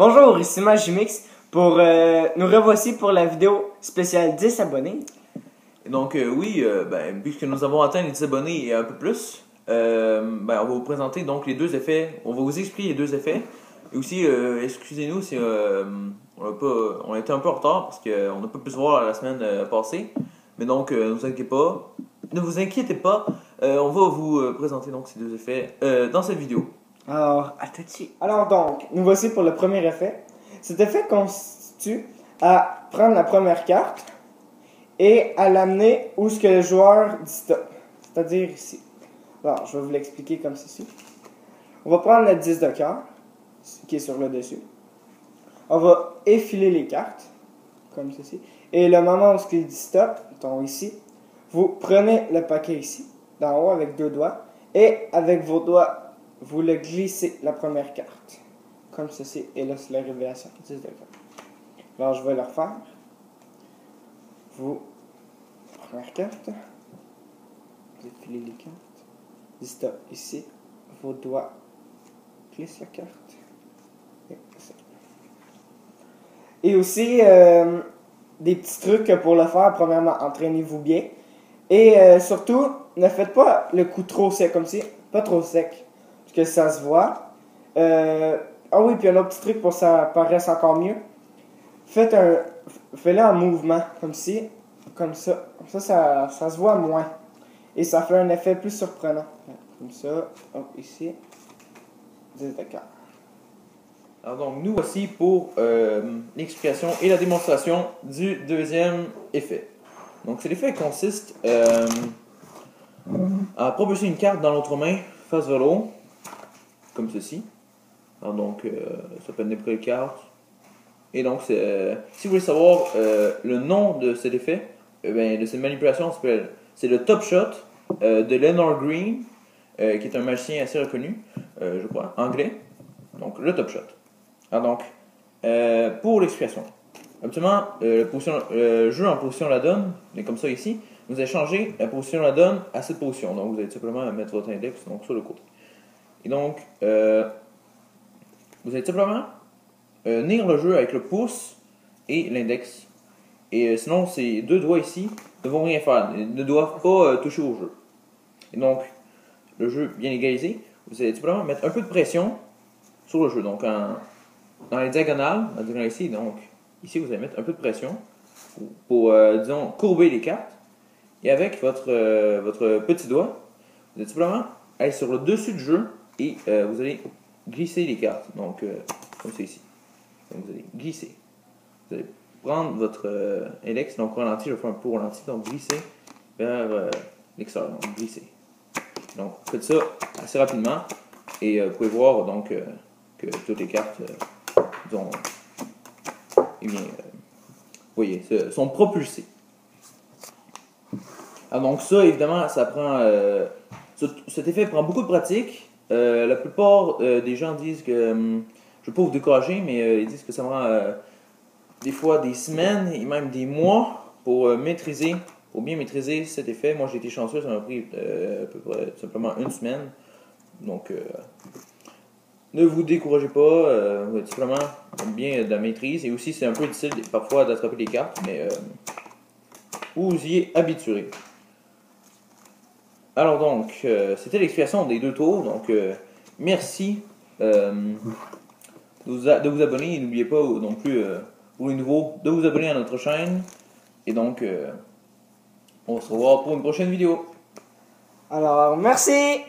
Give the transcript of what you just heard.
Bonjour, ici Magimix. Nous revoici pour la vidéo spéciale 10 abonnés. Donc puisque nous avons atteint les 10 abonnés et un peu plus, on va vous présenter donc les deux effets. On va vous expliquer les deux effets. Et aussi, excusez-nous si on a été un peu en retard parce qu'on n'a pas pu se voir la semaine passée. Mais donc, ne vous inquiétez pas, on va vous présenter donc ces deux effets dans cette vidéo. Alors, à tout de suite. Alors donc, nous voici pour le premier effet. Cet effet consiste à prendre la première carte et à l'amener où ce que le joueur dit stop. C'est-à-dire ici. Alors, je vais vous l'expliquer comme ceci. On va prendre le 10 de cœur, qui est sur le dessus. On va effiler les cartes, comme ceci. Et le moment où ce qu'il dit stop, donc ici, vous prenez le paquet ici, d'en haut avec deux doigts, et avec vos doigts, vous le glissez la première carte. Comme ceci. Et là, c'est la révélation. 10 de cœur. Alors, je vais le refaire. Vous, première carte. Vous effilez les cartes. Dis stop ici. Vos doigts glissent la carte. Et aussi, des petits trucs pour le faire. Premièrement, entraînez-vous bien. Et surtout, ne faites pas le coup trop sec comme ci. Pas trop sec. Parce que ça se voit. Ah oui, puis un autre petit truc pour que ça paraisse encore mieux. Faites-le en mouvement, comme ci. Comme ça. Comme ça se voit moins. Et ça fait un effet plus surprenant. Comme ça. Hop, ici. 10 de cœur. Alors donc, nous voici pour l'explication et la démonstration du deuxième effet. Donc, cet effet consiste à propulser une carte dans l'autre main, face vers le haut, comme ceci. Alors donc, ça peut être n'importe quelle carte. Et donc, si vous voulez savoir le nom de cet effet, de cette manipulation, c'est le Top Shot de Leonard Green, qui est un magicien assez reconnu, je crois, anglais. Donc, le Top Shot. Alors donc, pour l'explication. Habituellement, le jeu en position la donne, mais comme ça ici, vous allez changer la position la donne à cette position. Donc, vous allez tout simplement mettre votre index donc, sur le côté. Et donc, vous allez simplement tenir le jeu avec le pouce et l'index. Et sinon, ces deux doigts ici ne vont rien faire, ils ne doivent pas toucher au jeu. Et donc, le jeu bien égalisé, vous allez simplement mettre un peu de pression sur le jeu. Donc, dans les diagonales, ici, donc, ici, vous allez mettre un peu de pression pour disons, courber les cartes. Et avec votre petit doigt, vous allez simplement aller sur le dessus du jeu et vous allez glisser les cartes. Donc, comme c'est ici. Donc, vous allez glisser. Vous allez prendre votre index, donc ralenti, je vais faire un peu ralenti, donc glisser vers l'extérieur. Donc, glisser. Donc, faites ça assez rapidement et vous pouvez voir donc que toutes les cartes voyez, sont propulsées. Alors donc ça, évidemment, ça prend cet effet prend beaucoup de pratique. La plupart des gens disent que, je ne veux pas vous décourager, mais ils disent que ça prend des fois des semaines et même des mois pour bien maîtriser cet effet. Moi, j'ai été chanceux, ça m'a pris à peu près simplement une semaine. Donc, ne vous découragez pas, vous êtes simplement bien de la maîtrise. Et aussi, c'est un peu difficile parfois d'attraper les cartes, mais vous y habituerez. Alors donc, c'était l'explication des deux tours. Donc, merci de vous abonner. Et n'oubliez pas non plus, pour les nouveaux, de vous abonner à notre chaîne. Et donc, on se revoit pour une prochaine vidéo. Alors, merci!